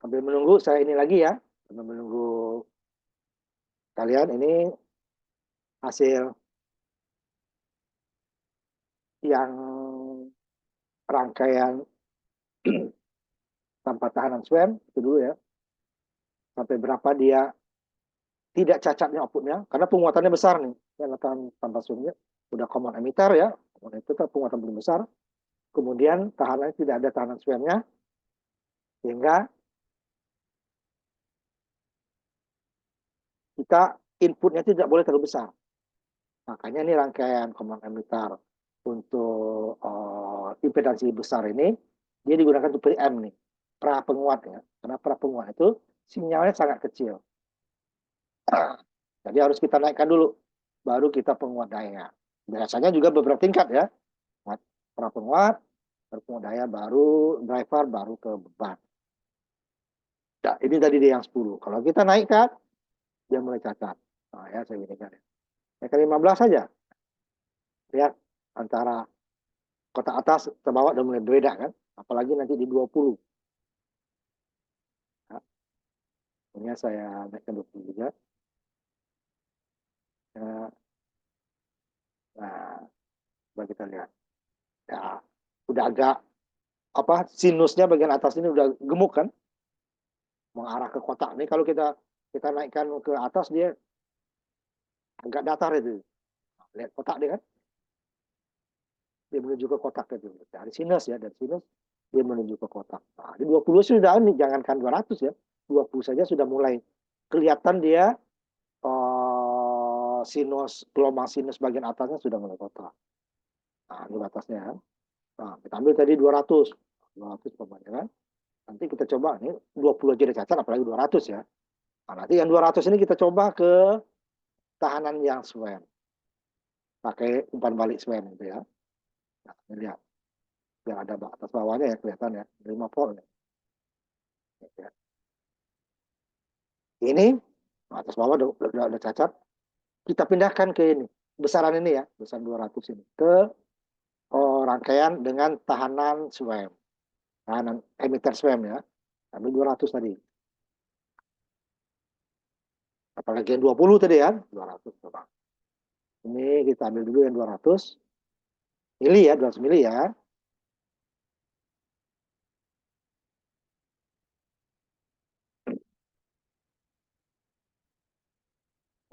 Sambil menunggu saya ini lagi ya. Sambil menunggu kalian ini hasil yang rangkaian tanpa tahanan swam itu dulu ya. Sampai berapa dia tidak cacatnya outputnya karena penguatannya besar nih. Yang tanpa swamnya udah common emitter ya. Itu kan penguatan belum besar. Kemudian tahanannya tidak ada tahanan swamnya sehingga kita inputnya tidak boleh terlalu besar. Makanya ini rangkaian common emitter untuk impedansi besar ini dia digunakan untuk preamp nih, pra penguat ya. Karena pra penguat itu sinyalnya sangat kecil. Jadi harus kita naikkan dulu, baru kita penguat daya. Biasanya juga beberapa tingkat ya. Pra penguat, penguat daya, baru driver, baru ke beban. Nah, ini tadi dia yang 10. Kalau kita naikkan, dia mulai cacat. Nah, ya saya gini kan. Naikkan 15 saja. Lihat antara kotak atas ke bawah udah mulai beda kan. Apalagi nanti di 20. Nah, ini saya naikkan 20 juga. Nah, coba kita lihat. Ya, udah agak sinusnya bagian atas ini udah gemuk kan, mengarah ke kotak. Ini kalau kita naikkan ke atas dia agak datar itu. Nah, lihat kotak dia kan, dia menuju ke kotak itu. Dari sinus ya, dari sinus dia menuju ke kotak. Nah, di 20 sudah ini jangankan 200 ya, 20 saja sudah mulai kelihatan dia sinus gelombang sinus bagian atasnya sudah mulai kotak. Nah, ini batasnya kan. Nah, kita ambil tadi 200 pokoknya kan. Nanti kita coba ini 20 aja udah cacat apalagi 200 ya. Nah, nanti yang 200 ini kita coba ke tahanan yang swam. Pakai umpan balik swam gitu ya. Nah, ini lihat. Biar ada atas bawahnya ya kelihatan ya. 5 volt. Ya. Ini atas bawah udah cacat. Kita pindahkan ke ini. Besaran ini ya. Besaran 200 ini. Ke rangkaian dengan tahanan swam. Tahanan emitter swam ya. Ambil 200 tadi. Apalagi yang 20 tadi kan. 200 coba. Ini kita ambil dulu yang 200 mili ya, 200 mili ya.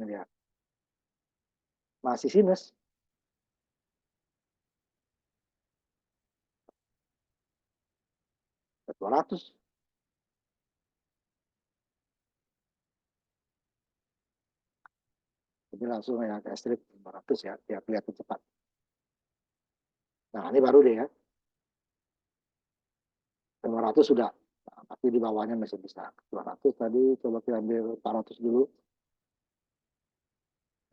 Ini ya. Masih sinus. 200. Jadi langsung ya ke strip 500 ya, biar kelihatan cepat. Nah, ini baru deh ya. 500 sudah. Nah, tapi di bawahnya masih bisa. 200 tadi, coba kita ambil 400 dulu.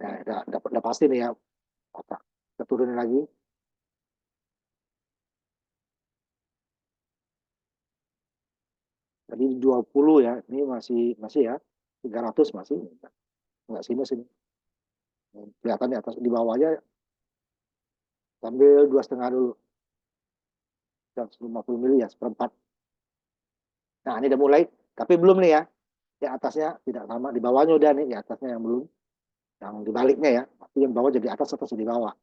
Ya, udah pasti nih ya. Kita turunin lagi. Tadi 20 ya, ini masih ya. 300 masih. Enggak sinus ini. Kelihatan di atas, di bawahnya sambil 2,5 dulu. 150 mili ya, seperempat. Nah, ini udah mulai. Tapi belum nih ya. Di atasnya tidak sama. Di bawahnya udah nih, di atasnya yang belum. Yang dibaliknya ya. Tapi yang bawah jadi atas atau di bawah.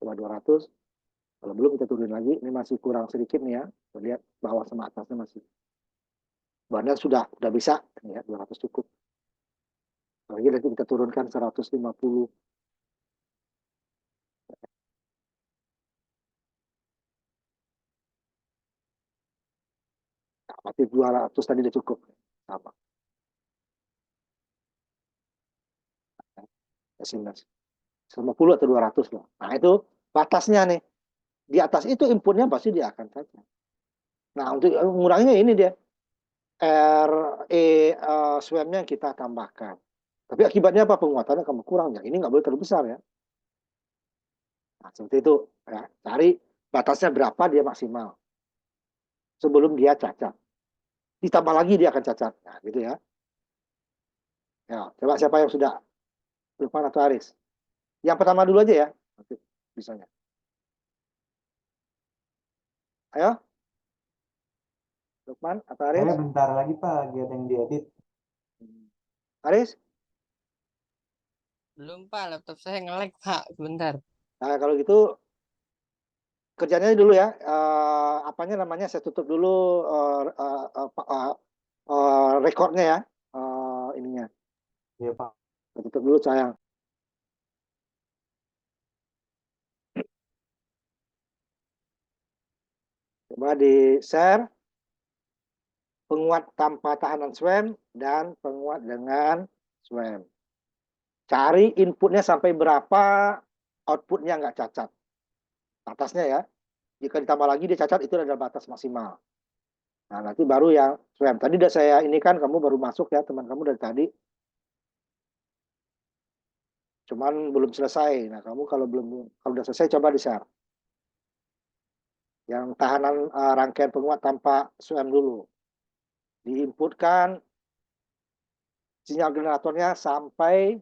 Coba 200. Kalau belum kita turunin lagi. Ini masih kurang sedikit nih ya. Kita lihat bawah sama atasnya masih. Bahannya sudah bisa. Ini ya, 200 cukup. Lagi nanti kita turunkan 150. Nah, berarti 200 tadi udah cukup. Sama. 50 atau 200 lah. Nah, itu batasnya nih. Di atas itu inputnya pasti dia akan cacat. Nah, untuk menguranginya ini dia. RE swamnya kita tambahkan. Tapi akibatnya apa? Penguatannya akan berkurang ya. Ini nggak boleh terlalu besar ya. Nah, seperti itu. Ya. Cari batasnya berapa dia maksimal. Sebelum dia cacat. Ditambah lagi dia akan cacat. Nah, gitu ya. Ya, coba siapa yang sudah? Lukman atau Aris? Yang pertama dulu aja ya. Nanti bisanya. Ayo. Lukman atau Aris? Saya bentar lagi Pak, lagi ada yang diedit. Aris? Belum Pak, laptop saya nge-lag Pak, sebentar. Nah, kalau gitu kerjanya dulu ya. Apanya namanya? Saya tutup dulu rekornya ya. Ininya. Iya Pak. Saya tutup dulu sayang. Coba di share penguat tanpa tahanan SWAM dan penguat dengan SWAM. Cari inputnya sampai berapa, outputnya nggak cacat. Batasnya ya. Jika ditambah lagi dia cacat, itu adalah batas maksimal. Nah, nanti baru yang SWAM. Tadi udah saya ini kan, kamu baru masuk ya, teman kamu dari tadi. Cuman belum selesai. Nah, kamu kalau udah selesai, coba di-share. Yang tahanan rangkaian penguat tanpa SWAM dulu. Diinputkan sinyal generatornya sampai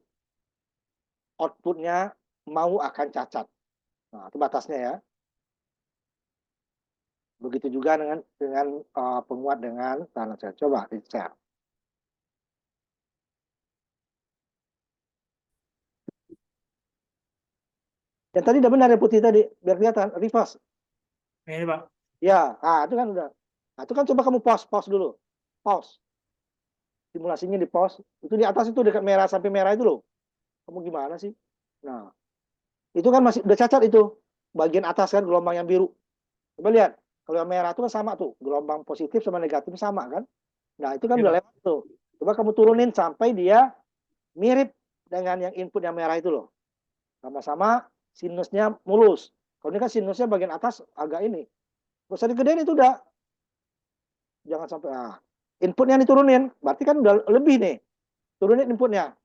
outputnya mau akan cacat. Nah, itu batasnya ya. Begitu juga dengan penguat dengan tahanan SWAM. Coba di-share. Yang tadi udah benar ya putih tadi, biar kelihatan reverse. Ini Pak. Ya, itu kan udah. Nah, itu kan coba kamu pause dulu. Pause. Simulasinya di pause. Itu di atas itu dekat merah sampai merah itu loh. Kamu gimana sih? Nah, itu kan masih udah cacat itu. Bagian atas kan gelombang yang biru. Coba lihat. Kalau yang merah itu kan sama tuh. Gelombang positif sama negatif sama kan? Nah, itu kan Iya, udah Pak. lewat tuh. Coba kamu turunin sampai dia mirip dengan yang input yang merah itu loh. Sama-sama sinusnya mulus. Kalau ini kan sinusnya bagian atas agak ini. Terus tadi gedein itu udah. Jangan sampai inputnya diturunin. Berarti kan udah lebih nih. Turunin inputnya.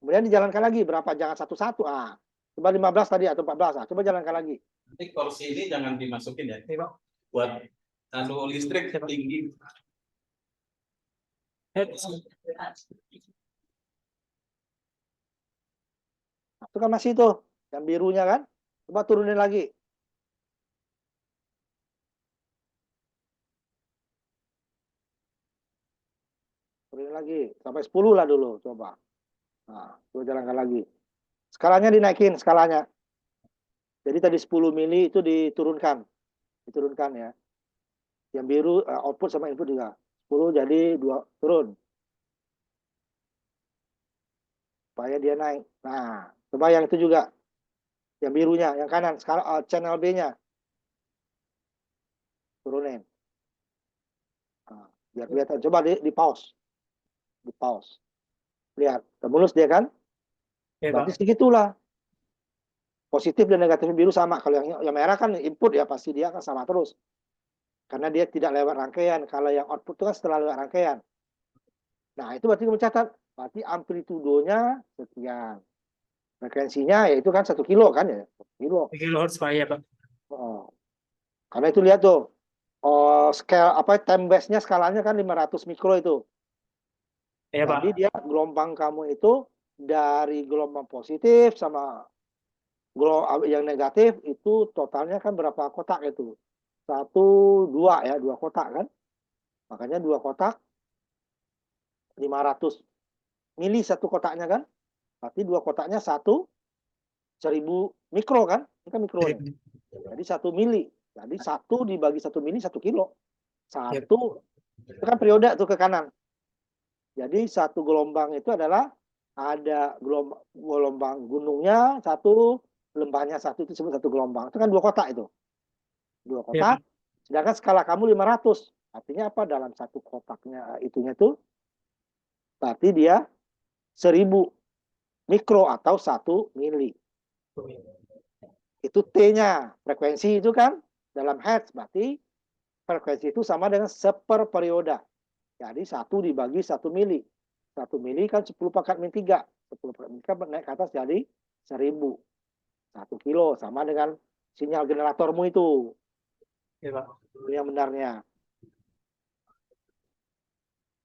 Kemudian dijalankan lagi berapa? Jangan satu-satu. Coba 15 tadi atau 14. Coba jalankan lagi. Nanti kursi ini jangan dimasukin ya. Iya, Pak. Buat listrik tinggi. Itu kan masih tuh. Yang birunya kan. Coba turunin lagi. Turunin lagi. Sampai 10 lah dulu. Coba. Coba jalankan lagi. Skalanya dinaikin. Skalanya. Jadi tadi 10 mili itu diturunkan. Diturunkan ya. Yang biru output sama input juga. 10 jadi 2 turun. Supaya dia naik. Nah, coba yang itu juga. Yang birunya, yang kanan. Sekarang channel B-nya. Turunin. Biar kelihatan. Coba di pause. Di pause. Lihat. Mulus dia kan? Iya, Pak. Berarti segitulah. Positif dan negatif biru sama. Kalau yang merah kan input ya pasti dia akan sama terus. Karena dia tidak lewat rangkaian. Kalau yang output itu kan setelah lewat rangkaian. Nah, itu berarti kamu catat. Berarti amplitudonya sekian. Frekuensinya ya itu kan 1 kilo kan ya. 1 kilo. Kilohertz Pak, ya Pak. Karena itu lihat tuh. Scale time base-nya skalanya kan 500 mikro itu. Iya, Pak. Jadi dia gelombang kamu itu dari gelombang positif sama yang negatif itu totalnya kan berapa kotak itu? 1, 2 ya, 2 kotak kan? Makanya 2 kotak 500 mili satu kotaknya kan? Berarti 2 kotaknya 1000 mikro kan? Ini kan mikro nih. Jadi 1 mili. Jadi 1 dibagi 1 mili 1 kilo. 1 itu kan periode tuh ke kanan. Jadi 1 gelombang itu adalah ada gelombang gunungnya 1, lembahnya 1 itu disebut 1 gelombang. Itu kan 2 kotak itu. 2 kotak. Sedangkan skala kamu 500. Artinya apa? Dalam 1 kotaknya itunya tuh berarti dia 1000 mikro atau 1 mili. Itu T-nya. Frekuensi itu kan dalam hertz. Berarti frekuensi itu sama dengan seperperioda. Jadi 1 dibagi 1 mili. 1 mili kan 10 pangkat min 3. 10 pangkat min 3 naik ke atas jadi 1000. 1 kilo sama dengan sinyal generatormu itu. Iya, Pak. Itu yang benarnya.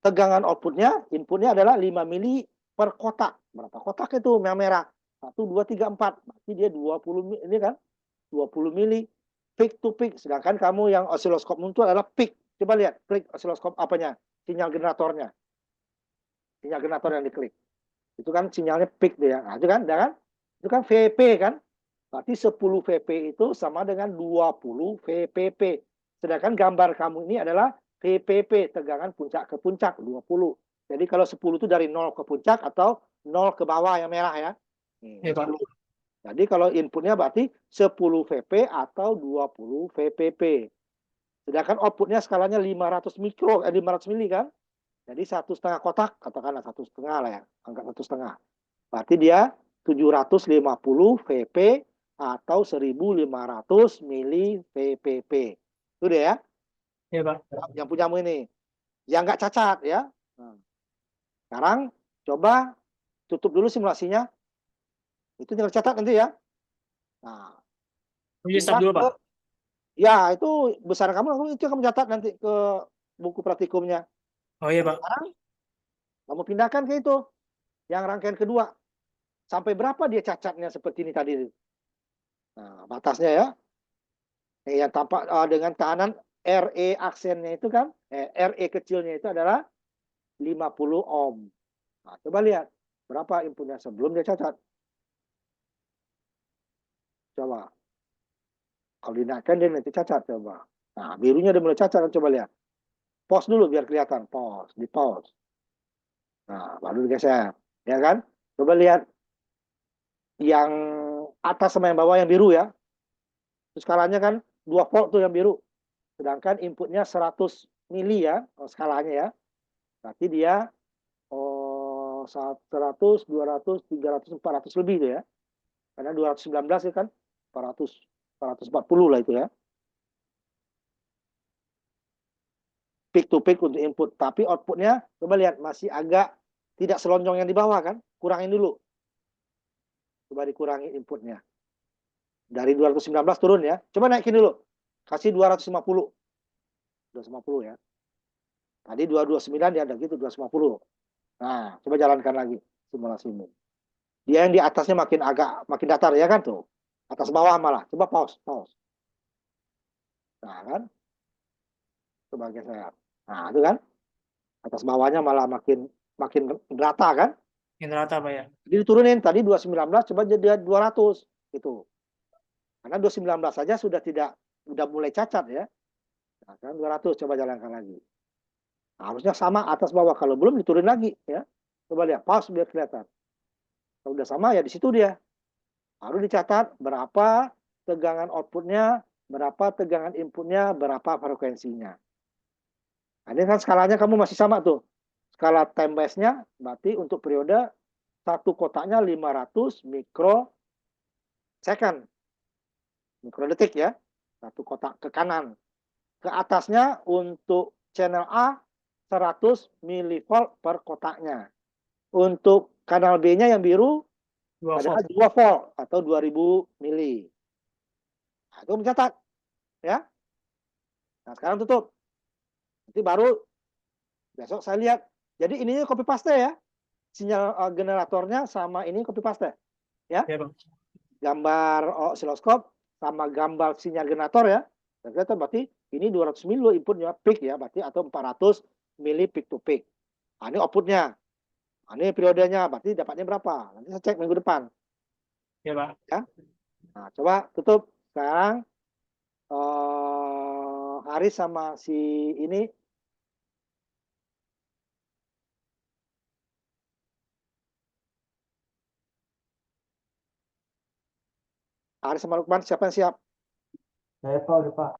Tegangan outputnya, inputnya adalah 5 mili per kotak. Berapa kotak itu yang merah? 1, 2, 3, 4. Berarti dia 20 ini kan? 20 mili. peak to peak. Sedangkan kamu yang osiloskop itu adalah peak. Coba lihat, klik osiloskop apanya? Sinyal generatornya. Sinyal generator yang diklik. Itu kan sinyalnya peak dia. Nah, itu kan, kan? Itu kan VP kan? Berarti 10 VP itu sama dengan 20 VPP. Sedangkan gambar kamu ini adalah VPP, tegangan puncak ke puncak 20. Jadi kalau 10 itu dari 0 ke puncak atau 0 ke bawah yang merah ya. Iya, Pak. 10. Jadi kalau inputnya berarti 10 VP atau 20 VPP. Sedangkan outputnya skalanya 500 mikro, 500 mili kan. Jadi 1,5 kotak, katakanlah 1,5 lah ya, angka 1,5. Berarti dia 750 VP atau 1.500 mili VPP. Itu deh ya, Iya, Pak. yang punyamu ini. Yang nggak cacat ya. Nah, sekarang coba tutup dulu simulasinya. Itu tinggal catat nanti ya. Nah, Ini stop dulu, Pak. ya itu besar kamu itu kamu catat nanti ke buku praktikumnya. Oh iya, Pak. Sekarang kamu pindahkan ke itu yang rangkaian kedua. Sampai berapa dia cacatnya seperti ini tadi. Nah, batasnya ya. Yang tampak dengan tekanan RE aksennya itu kan, RE kecilnya itu adalah 50 ohm. Nah, coba lihat berapa inputnya sebelum dia cacat. Coba. Kalau dinaikkan dia nanti cacat coba. Nah, birunya dia mulai cacat, coba lihat. Pause dulu biar kelihatan. Pause, di pause. Nah, baru digeser. Ya kan? Coba lihat yang atas sama yang bawah yang biru ya. Terus skalanya kan 2 volt tuh yang biru. Sedangkan inputnya 100 mili ya, skalanya ya. Berarti dia 100, 200, 300, 400 lebih itu ya. Karena 219 itu kan 400, 440 lah itu ya. Peak to peak untuk input. Tapi outputnya, coba lihat, masih agak tidak selonjong yang di bawah kan. Kurangin dulu. Coba dikurangi inputnya. Dari 219 turun ya. Coba naikin dulu. Kasih 250. 250 ya. Tadi 229 dia ada gitu, 250. Nah, coba jalankan lagi simulasi ini. Dia yang di atasnya makin datar ya kan tuh. Atas bawah malah. Coba pause. Nah kan. Coba geser. Nah, itu kan. Atas bawahnya malah makin rata kan. Yang rata, Pak ya. Jadi diturunin tadi 219 coba jadi 200 gitu. Karena 219 saja sudah mulai cacat ya. Nah, kan 200 coba jalankan lagi. Nah, harusnya sama atas bawah, kalau belum diturunin lagi ya. Coba lihat pause biar kelihatan. Kalau udah sama ya di situ dia. Baru dicatat berapa tegangan outputnya, berapa tegangan inputnya, berapa frekuensinya. Nah, ini kan skalanya kamu masih sama tuh. Skala time base-nya berarti untuk periode satu kotaknya 500 mikrosecond. Mikrodetik ya. Satu kotak ke kanan. Ke atasnya untuk channel A 100 milivolt per kotaknya. Untuk kanal B-nya yang biru 2 adalah volt. 2 volt atau 2000 mili. Nah, itu mencatat ya. Nah, sekarang tutup. Nanti baru besok saya lihat. Jadi ininya copy paste ya. Sinyal generatornya sama ini copy paste. Ya. Iya, Pak. Gambar osiloskop sama gambar sinyal generator ya. Ternyata berarti ini 200 mili inputnya peak ya, berarti atau 400 mili peak to peak. Nah, ini outputnya. Nah, ini periodenya, berarti dapatnya berapa? Nanti saya cek minggu depan. Iya, Pak. Ya. Nah, coba tutup. Sekarang Haris sama si ini Haris sama Lukman, siapa yang siap? Saya Pak, udah Pak.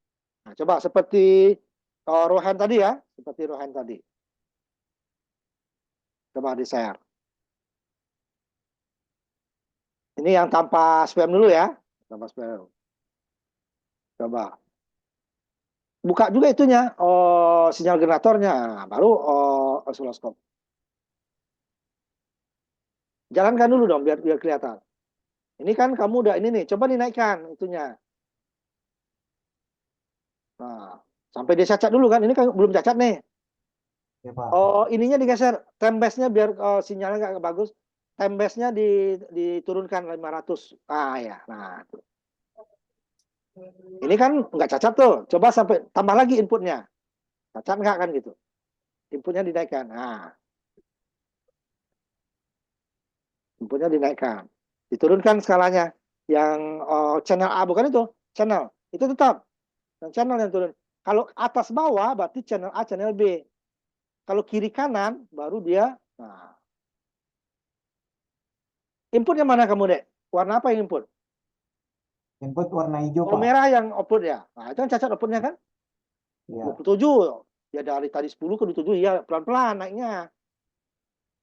Nah, coba seperti Rohan tadi ya, seperti Rohan tadi. Coba di share. Ini yang tanpa spam dulu ya, tanpa spam. Coba buka juga itunya, sinyal generatornya, baru osiloskop. Jalankan dulu dong biar kelihatan. Ini kan kamu udah ini nih, coba dinaikkan itunya. Nah, sampai dia cacat dulu kan, ini kan belum cacat nih. Ya Pak. Ininya digeser, time base-nya biar sinyalnya nggak bagus. Time base-nya diturunkan 500. Ah ya, nah. Ini kan nggak cacat tuh. Coba sampai tambah lagi inputnya. Cacat nggak kan gitu. Inputnya dinaikkan. Nah, inputnya dinaikkan. Diturunkan skalanya. Yang channel A bukan itu. Channel. Itu tetap. Dan channel yang turun. Kalau atas bawah berarti channel A, channel B. Kalau kiri kanan baru dia. Nah. Inputnya mana kamu, Dek? Warna apa yang input? Input warna hijau, Oh, Pak. merah yang output ya. Nah, itu kan cacat outputnya kan? Iya. 27. Ya dari tadi 10 ke 27 ya pelan-pelan naiknya.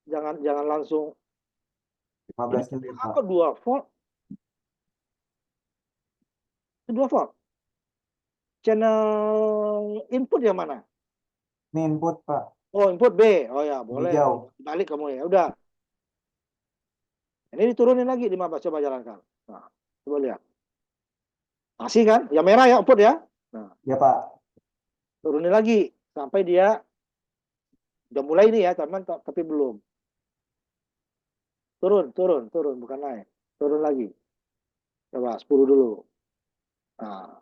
Jangan langsung 15 mili, Pak. apa 2 volt. Itu 2 volt. Channel input yang mana? Ini input, Pak. Oh, input B. Oh ya, boleh. Hijau. Balik kamu ya. Udah. Ini diturunin lagi 15, coba jalankan. Nah, coba lihat. Masih kan? Yang merah ya output ya. Nah, Ya, Pak. turunin lagi sampai dia udah mulai ini ya, teman, tapi belum. Turun, bukan naik. Turun lagi. Coba 10 dulu. Nah,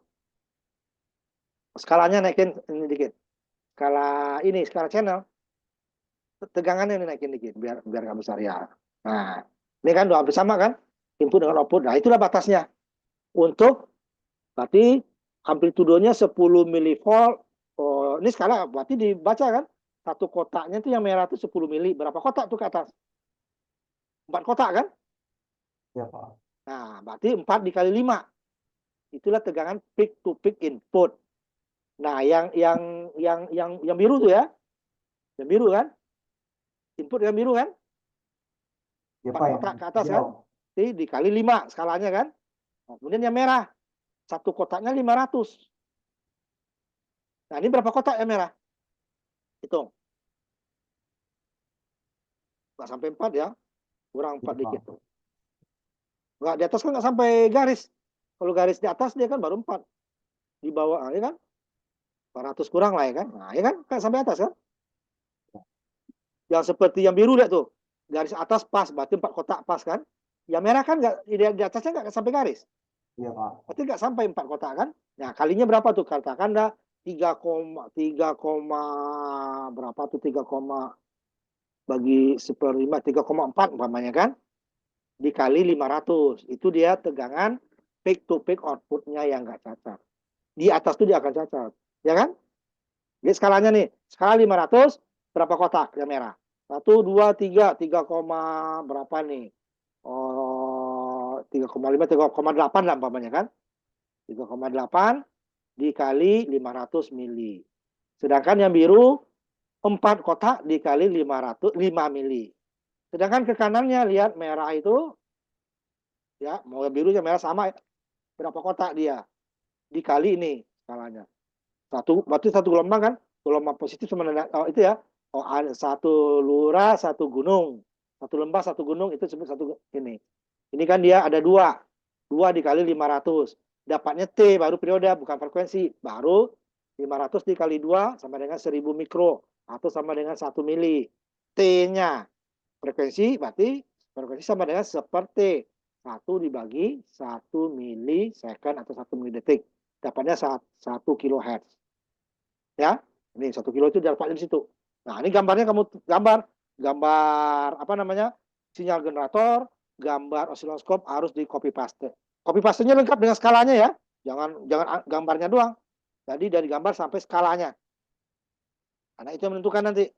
skalanya naikin ini dikit. Skala channel, tegangannya ini naikin dikit biar nggak besar ya. Nah, ini kan udah hampir sama kan? Input dengan output. Nah, itulah batasnya. Untuk berarti amplitudonya 10 milivolt. Oh, ini skala berarti dibaca kan? Satu kotaknya itu yang merah itu 10 mili. Berapa kotak tuh ke atas? 4 kotak kan? Ya, Pak. Nah, berarti 4 dikali 5. Itulah tegangan peak to peak input. Nah, yang biru tuh ya. Yang biru kan? Input yang biru kan? Ya, 4 Pak. kotak Yang ke atas kan? hijau. Jadi dikali 5 skalanya kan? Nah, kemudian yang merah. Satu kotaknya 500. Nah, ini berapa kotak yang merah? Hitung. Nggak sampai 4 ya. Kurang 4 Ya, dikit Pak. tuh. Nggak, di atas kan nggak sampai garis. Kalau garis di atas dia kan baru 4. Di bawah, ya kan? 400 kurang lah ya kan? Nah, ya kan? Nggak sampai atas kan? Yang seperti yang biru lihat tuh. Garis atas pas, berarti 4 kotak pas kan? Yang merah kan nggak, di atasnya nggak sampai garis. Iya, Pak. Berarti nggak sampai 4 kotak kan? Nah, kalinya berapa tuh? Katakan dah 3, berapa tuh 3, bagi 1/5 3,4 umpamanya kan? Dikali 500. Itu dia tegangan peak to peak outputnya yang nggak cacat. Di atas tuh dia akan cacat. Ya kan? Jadi skalanya nih. Skala 500, berapa kotak yang merah? 1, 2, 3. 3, berapa nih? Oh, 3,5, 3,8 lah umpamanya kan? 3,8 dikali 500 mili. Sedangkan yang biru 4 kotak dikali 5 mili. Sedangkan ke kanannya lihat merah itu ya, mau yang biru yang merah sama berapa kotak dia dikali ini skalanya. Berarti satu gelombang kan? Gelombang positif sama dengan itu ya. Oh, ada satu lurah, satu gunung. Satu lembah, satu gunung itu sebut satu ini. Ini kan dia ada 2. 2 dikali 500. Dapatnya T baru periode bukan frekuensi. Baru 500 dikali 2 sama dengan 1000 mikro atau sama dengan 1 mili. T-nya frekuensi berarti frekuensi sama dengan seperti 1 dibagi 1 mili second atau 1 mili detik. Dapatnya 1 kilohertz. Ya, ini 1 kilo itu dapatnya di situ. Nah, ini gambarnya kamu gambar apa namanya? Sinyal generator, gambar osiloskop harus di copy paste. Copy pastenya lengkap dengan skalanya ya. Jangan gambarnya doang. Jadi dari gambar sampai skalanya. Karena itu yang menentukan nanti.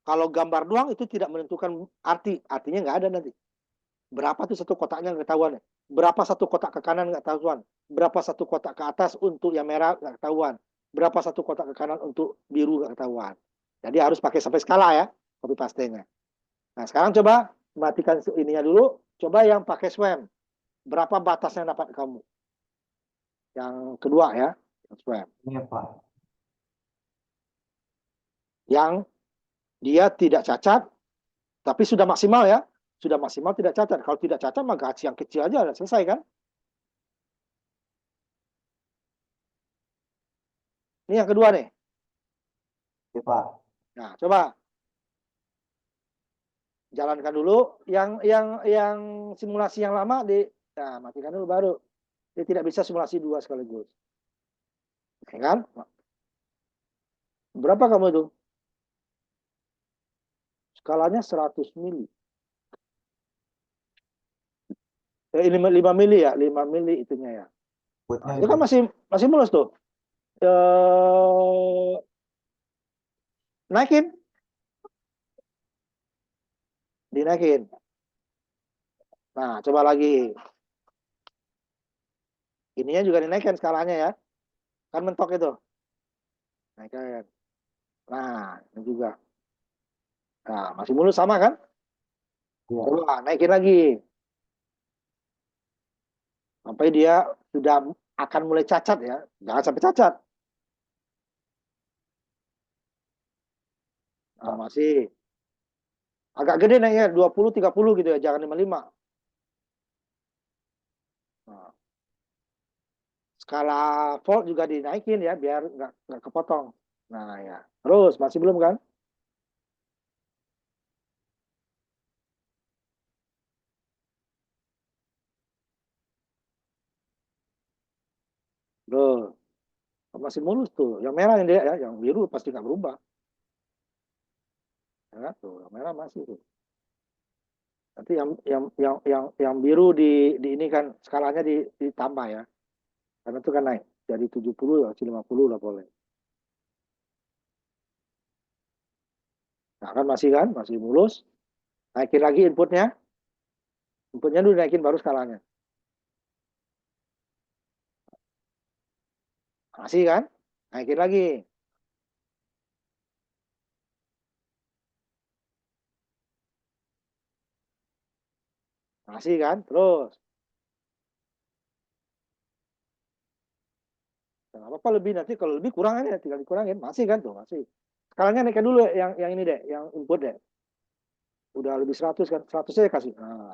Kalau gambar doang itu tidak menentukan arti. Artinya nggak ada nanti. Berapa tuh satu kotaknya nggak ketahuan. Berapa satu kotak ke kanan nggak ketahuan. Berapa satu kotak ke atas untuk yang merah nggak ketahuan. Berapa satu kotak ke kanan untuk biru nggak ketahuan. Jadi harus pakai sampai skala ya. Copy paste-nya. Nah sekarang coba matikan ininya dulu. Coba yang pakai SWAM. Berapa batasnya dapat kamu? Yang kedua ya. SWAM. Iya, Pak. Yang dia tidak cacat. Tapi sudah maksimal ya. Sudah maksimal tidak cacat. Kalau tidak cacat mah gaji yang kecil aja udah selesai kan. Ini yang kedua nih. Iya, Pak. Nah, coba jalankan dulu yang simulasi yang lama matikan dulu baru. Dia tidak bisa simulasi dua sekaligus. Ya kan? Berapa kamu itu? Skalanya 100 mili. 5 mili ya, 5 mili itunya ya. Inputnya Nah, itu kan masih mulus tuh. Naikin. Dinaikin. Nah, coba lagi. Ininya juga dinaikkan skalanya ya. Kan mentok itu. Naikkan. Nah, ini juga. Nah, masih mulus sama kan? Iya. Coba naikin lagi. Sampai dia sudah akan mulai cacat ya. Jangan sampai cacat. Nah, masih. Agak gede naiknya, 20-30 gitu ya. Jangan 55. Nah, skala volt juga dinaikin ya, biar nggak kepotong. Nah ya. Terus, masih belum kan? Tuh, masih mulus tuh. Yang merah ini dia ya, yang biru pasti nggak berubah. Ya, tuh, yang merah masih tuh. Nanti yang biru di ini kan skalanya ditambah ya. Karena itu kan naik dari 70 ya 50 lah boleh. Nah, kan masih mulus. Naikin lagi inputnya. Inputnya dulu naikin baru skalanya. Masih kan? Naikin lagi. Masih kan? Terus. Nah, apa lebih nanti kalau lebih kurang aja tinggal dikurangin. Masih kan tuh, masih. Skalanya naikkan dulu yang ini deh, yang input deh. Udah lebih 100 kan? 100 aja kasih. Nah,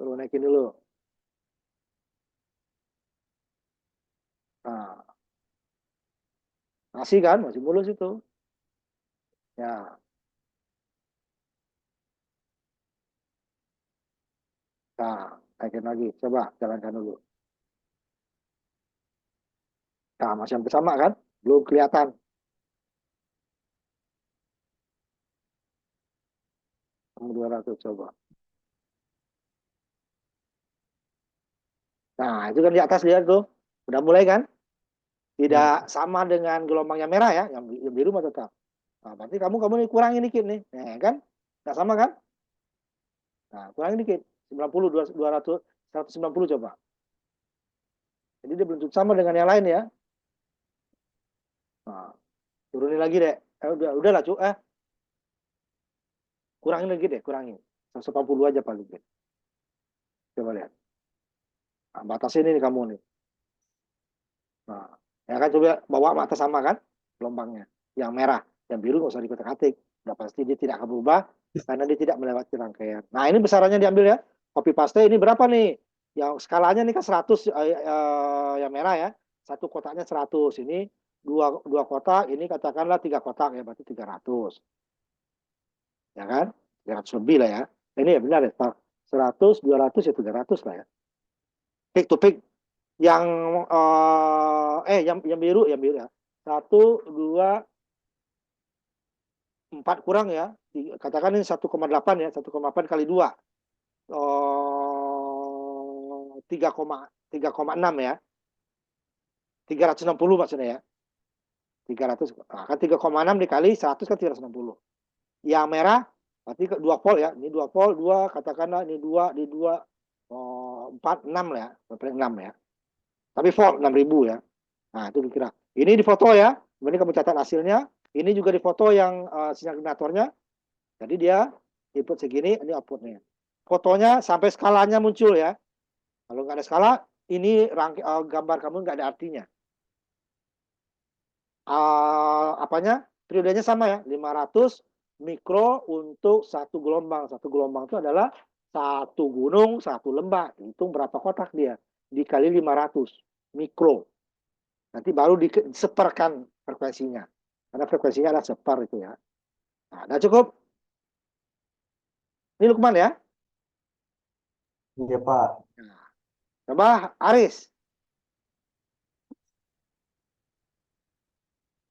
baru naikin dulu. Nah, masih kan? Masih mulus itu. Ya. Nah, naikin lagi. Coba jalankan dulu. Nah, masih hampir sama kan? Belum kelihatan. Kamu 200 coba. Nah, itu kan di atas lihat tuh. Udah mulai kan? Tidak sama dengan gelombang yang merah ya. Yang biru mah tetap. Nah, berarti kamu nih kurangin dikit nih. Nah, kan? Nggak sama kan? Nah, kurangin dikit. 90, 200, 190 coba. Jadi dia belum sama dengan yang lain ya. Nah, turunin lagi deh. Udah lah, cu. Kurangin lagi deh, kurangin. 180 aja paling. Coba lihat. Nah, batasin ini kamu nih. Nah, ya kan coba bawa mata sama kan gelombangnya. Yang merah, yang biru nggak usah dikotak-atik. Udah pasti dia tidak akan berubah karena dia tidak melewati rangkaian. Nah, ini besarannya diambil ya. Copy paste ini berapa nih? Yang skalanya ini kan 100 yang merah ya. Satu kotaknya 100. Ini dua kotak, ini katakanlah 3 kotak ya, berarti 300. Ya kan? 300 lebih lah ya. Ini ya benar ya, Pak. 100, 200 ya 300 lah ya. Pick to pick yang yang biru ya. 1, 2, 4 kurang ya. Katakan ini 1,8 ya, 1,8 kali 2. 3,6 ya. 360 maksudnya ya. 300 kan 3,6 dikali 100 kan 360. Yang merah berarti 2 volt ya. Ini 2 volt, 2 katakanlah ini 2 di 2 4 6 lah ya. Paling 6 ya. Tapi volt 6.000 ya. Nah, itu dikira. Ini di foto ya. Kemudian kamu catat hasilnya. Ini juga di foto yang sinyal generatornya. Jadi dia input segini, ini outputnya. Fotonya sampai skalanya muncul ya. Kalau nggak ada skala, ini gambar kamu nggak ada artinya. Apanya? Periodenya sama ya, 500 mikro untuk satu gelombang. Satu gelombang itu adalah satu gunung, satu lembah. Hitung berapa kotak dia. Dikali 500 mikro. Nanti baru diseperkan frekuensinya. Karena frekuensinya adalah seper itu ya. Nah, udah cukup. Ini Lukman ya. Iya, Pak. Nah, Coba Aris.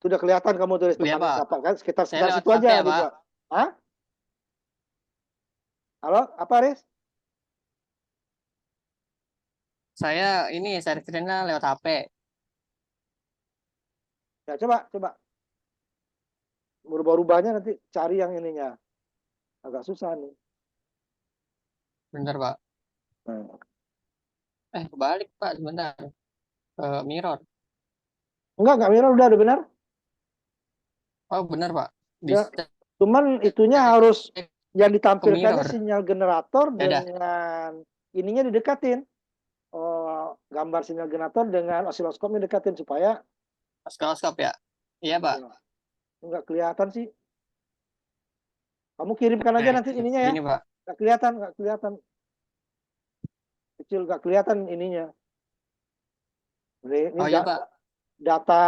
Sudah kelihatan kamu tulis Iya, depannya Pak. siapa kan? Sekitar Saya lewat situ HP aja ya, Pak. dibuat. Hah? Halo, apa Aris? Saya ini share screen-nya lewat HP. Ya coba berubah-ubahnya nanti cari yang ininya. Agak susah nih. Bentar, Pak. Nah. Kebalik, Pak. Sebentar. Mirror. Enggak Mira, udah benar. Oh, benar, Pak. Ya, Bisa cuman itunya harus yang ditampilkannya mirror. sinyal generator Ya udah. dengan ininya didekatin. Oh, gambar sinyal generator dengan osiloskopnya dekatin supaya Oskop ya. Iya, Pak. ya, nggak kelihatan sih. Kamu kirimkan aja nanti ininya ya. Gini, Pak. Nggak kelihatan. Kecil nggak kelihatan ininya. Ini Oh iya, Pak. data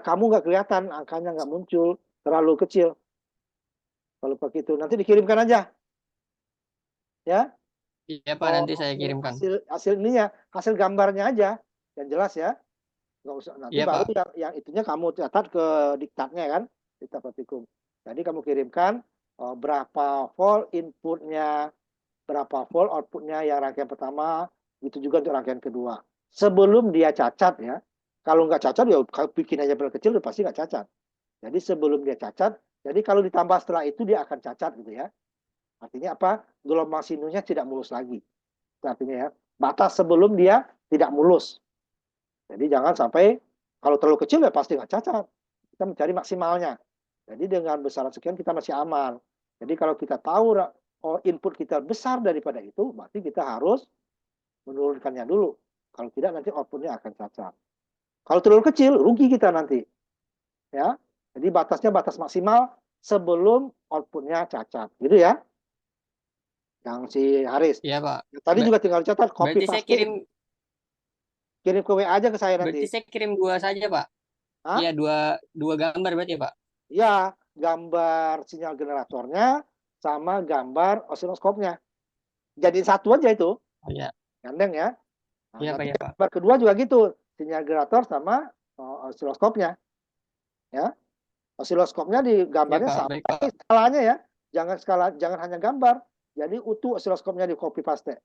kamu nggak kelihatan, angkanya nggak muncul, terlalu kecil. Kalau begitu nanti dikirimkan aja, ya. Iya, Pak. Nanti saya kirimkan. Hasil ininya, hasil gambarnya aja, yang jelas ya. Nggak usah nanti Iya, baru Pak. yang itunya kamu catat ke diktatnya kan, diktat praktikum. Jadi kamu kirimkan berapa volt inputnya, berapa volt outputnya yang rangkaian pertama, itu juga untuk rangkaian kedua. Sebelum dia cacat ya. Kalau nggak cacat ya bikin aja file kecil pasti nggak cacat. Jadi sebelum dia cacat, jadi kalau ditambah setelah itu dia akan cacat gitu ya. Artinya apa? Gelombang sinusnya tidak mulus lagi. Itu artinya ya, batas sebelum dia tidak mulus. Jadi jangan sampai kalau terlalu kecil ya pasti nggak cacat. Kita mencari maksimalnya. Jadi dengan besaran sekian kita masih aman. Jadi kalau kita tahu input kita besar daripada itu, berarti kita harus menurunkannya dulu. Kalau tidak nanti outputnya akan cacat. Kalau terlalu kecil, rugi kita nanti. Ya. Jadi batasnya batas maksimal sebelum outputnya cacat. Gitu ya. Yang si Haris. Iya, Pak. Tadi juga tinggal catat copy Berarti saya paste. Kirim ke WA aja ke saya nanti. Berarti saya kirim 2 saja, Pak. Hah? Iya, dua gambar berarti ya, Pak. Ya, gambar sinyal generatornya sama gambar osiloskopnya. Jadi satu aja itu. Oh iya. Gandeng ya. Nah, Iya, Pak, ya, Pak. gambar kedua juga gitu. Sinyal generator sama osiloskopnya. Ya. Osiloskopnya di gambarnya Pak. sama. Baik, Pak. Skalanya ya. Jangan hanya gambar. Jadi utuh osiloskopnya di copy paste.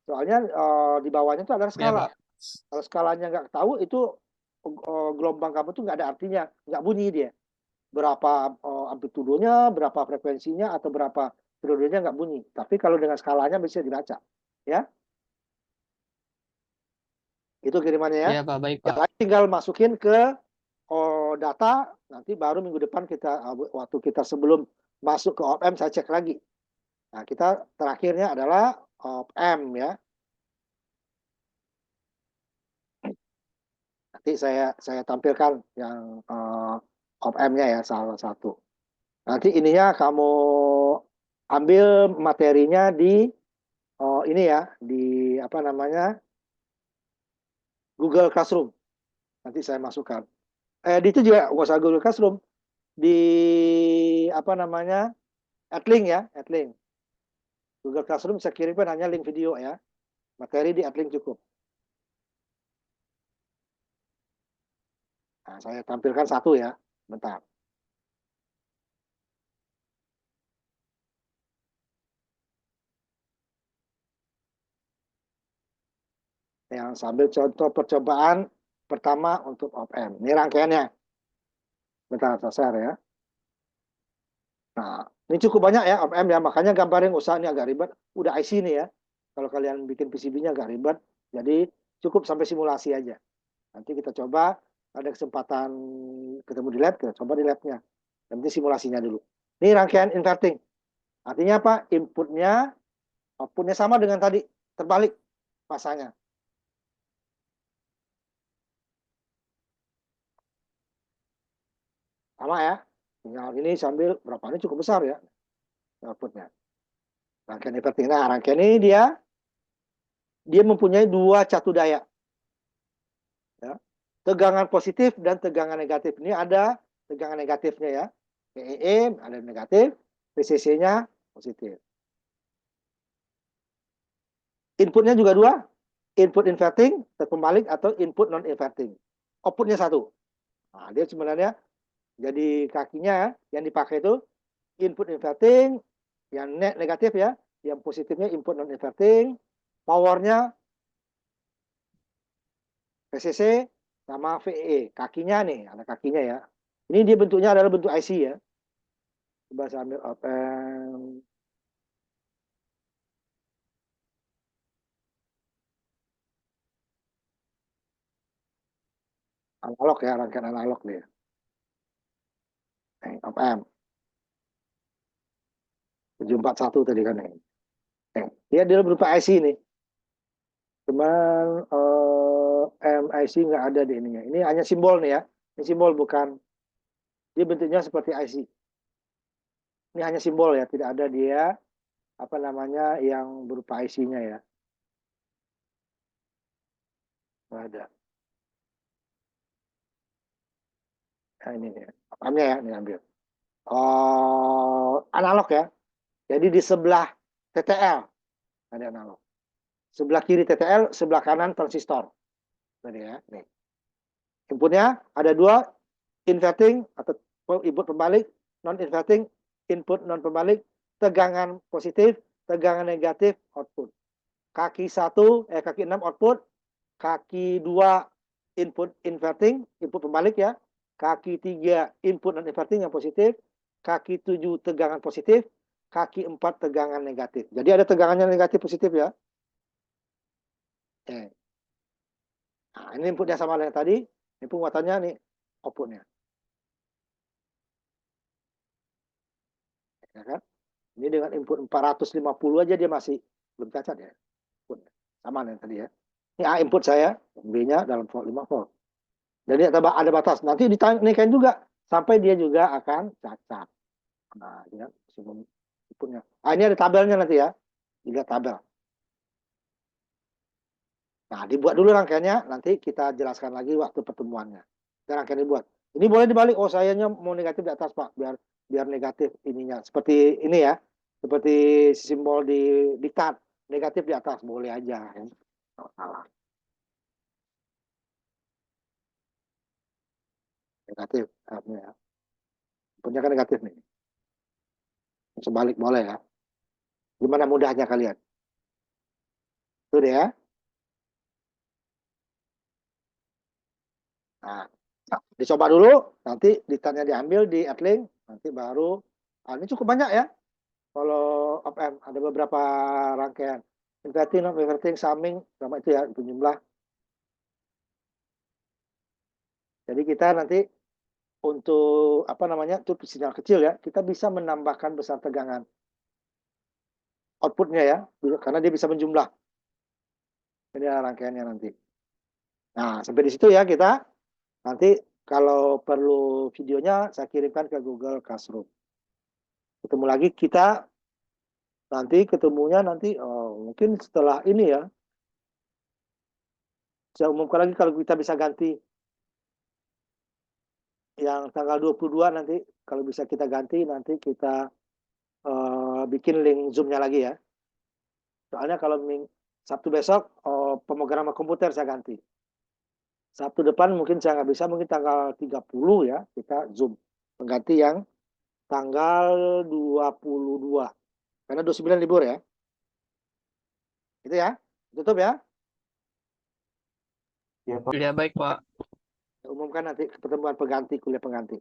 Soalnya di bawahnya itu ada Iya, skala. Pak. Kalau skalanya nggak tahu itu gelombang kamu tuh nggak ada artinya, nggak bunyi dia. Berapa amplitudenya, berapa frekuensinya, atau berapa periodenya nggak bunyi. Tapi kalau dengan skalanya bisa dibaca. Ya, itu kirimannya ya. Iya, Pak. Baik, Yang Pak. lain tinggal masukin ke data, nanti baru minggu depan kita, waktu kita sebelum masuk ke OPM, saya cek lagi. Nah, kita terakhirnya adalah OPM ya. Nanti saya tampilkan yang OPM-nya ya, salah satu. Nanti ininya kamu ambil materinya di ini ya, di apa namanya, Google Classroom. Nanti saya masukkan. Di itu juga nggak usah Google Classroom, di apa namanya, Adlink ya, Adlink. Google Classroom saya kirimkan hanya link video ya. Materi di Adlink cukup. Nah, saya tampilkan satu ya, bentar. Yang sambil contoh percobaan pertama untuk OPM. Ini rangkaiannya. Bentar, saya share ya. Nah, ini cukup banyak ya OPM ya, makanya gambar yang usaha ini agak ribet. Udah IC nih ya. Kalau kalian bikin PCB-nya agak ribet, jadi cukup sampai simulasi aja. Nanti kita coba, ada kesempatan ketemu di lab, kita coba di labnya. Nanti simulasinya dulu. Ini rangkaian inverting. Artinya apa? Inputnya, outputnya sama dengan tadi, terbalik pasanya. Sama ya. Tinggal ini sambil berapa ini cukup besar ya outputnya. Rangkaian inverting. Nah, rangkaian ini dia mempunyai 2 catu daya. Ya. Tegangan positif dan tegangan negatif. Ini ada tegangan negatifnya ya. PEE ada negatif, PCC-nya positif. Inputnya juga 2, input inverting, terbalik atau input non inverting. Outputnya satu. Nah, dia sebenarnya jadi kakinya yang dipakai itu input inverting, yang negatif ya, yang positifnya input non inverting, powernya VCC sama VE. Kakinya nih, ada kakinya ya. Ini dia bentuknya adalah bentuk IC ya. Coba saya ambil open. Analog ya, rangkaian analog nih. Open. 741 tadi kan ini. Dia adalah berupa IC nih. Cuman MIC nggak ada di ininya. Ini hanya simbol nih ya. Ini simbol bukan. Dia bentuknya seperti IC. Ini hanya simbol ya, tidak ada dia apa namanya yang berupa IC-nya ya. Nggak ada. Nah ini ya. Apanya ya, ini ambil. Analog ya. Jadi di sebelah TTL ada analog. Sebelah kiri TTL, sebelah kanan transistor. Tadi ya, nih. Inputnya ada dua, inverting atau input pembalik, non inverting, input non pembalik, tegangan positif, tegangan negatif, output. Kaki 1, kaki 6 output, kaki 2 input inverting, input pembalik ya. Kaki 3 input non inverting yang positif, kaki 7 tegangan positif, kaki 4 tegangan negatif. Jadi ada tegangannya negatif positif ya. Nah, ini inputnya sama dengan tadi, ini penguatannya nih outputnya. Ya kan? Ini dengan input 450 aja dia masih belum cacat ya. Sama dengan tadi ya. Ini A input saya, B-nya dalam volt 5 volt. Jadi ada batas. Nanti dinaikkan juga sampai dia juga akan cacat. Nah, ini kan sebelum inputnya. Ah, ini ada tabelnya nanti ya. Dilihat tabel. Nah, dibuat dulu rangkaiannya, nanti kita jelaskan lagi waktu pertemuannya. Dan rangkaian dibuat. Ini boleh dibalik. Oh, sayanya mau negatif di atas, Pak. Biar negatif ininya. Seperti ini ya. Seperti simbol di diktat. Negatif di atas. Boleh aja. Ya. Oh, salah. Negatif. Ya. Punya kan negatif nih. Sebalik boleh ya. Gimana mudahnya kalian? Itu deh ya. Nah, dicoba dulu. Nanti diktatnya diambil di Adlink. Nanti baru. Ini cukup banyak ya. Kalau op-amp ada beberapa rangkaian inverting, non inverting, summing sama itu ya jumlah. Jadi kita nanti untuk apa namanya itu sinyal kecil ya, kita bisa menambahkan besar tegangan outputnya ya, karena dia bisa menjumlah. Ini rangkaiannya nanti. Nah sampai di situ ya kita nanti kalau perlu videonya saya kirimkan ke Google Classroom. Ketemu lagi kita nanti ketemunya nanti mungkin setelah ini ya. Saya umumkan lagi kalau kita bisa ganti yang tanggal 22 nanti kalau bisa kita ganti nanti kita bikin link Zoom-nya lagi ya. Soalnya kalau Sabtu besok pemrograman komputer saya ganti. Sabtu depan mungkin saya nggak bisa, mungkin tanggal 30 ya kita Zoom. Pengganti yang tanggal 22. Karena 29 libur ya. Itu ya. Tutup ya. Ya, Pak. Ya baik Pak. Umumkan nanti pertemuan pengganti, kuliah pengganti.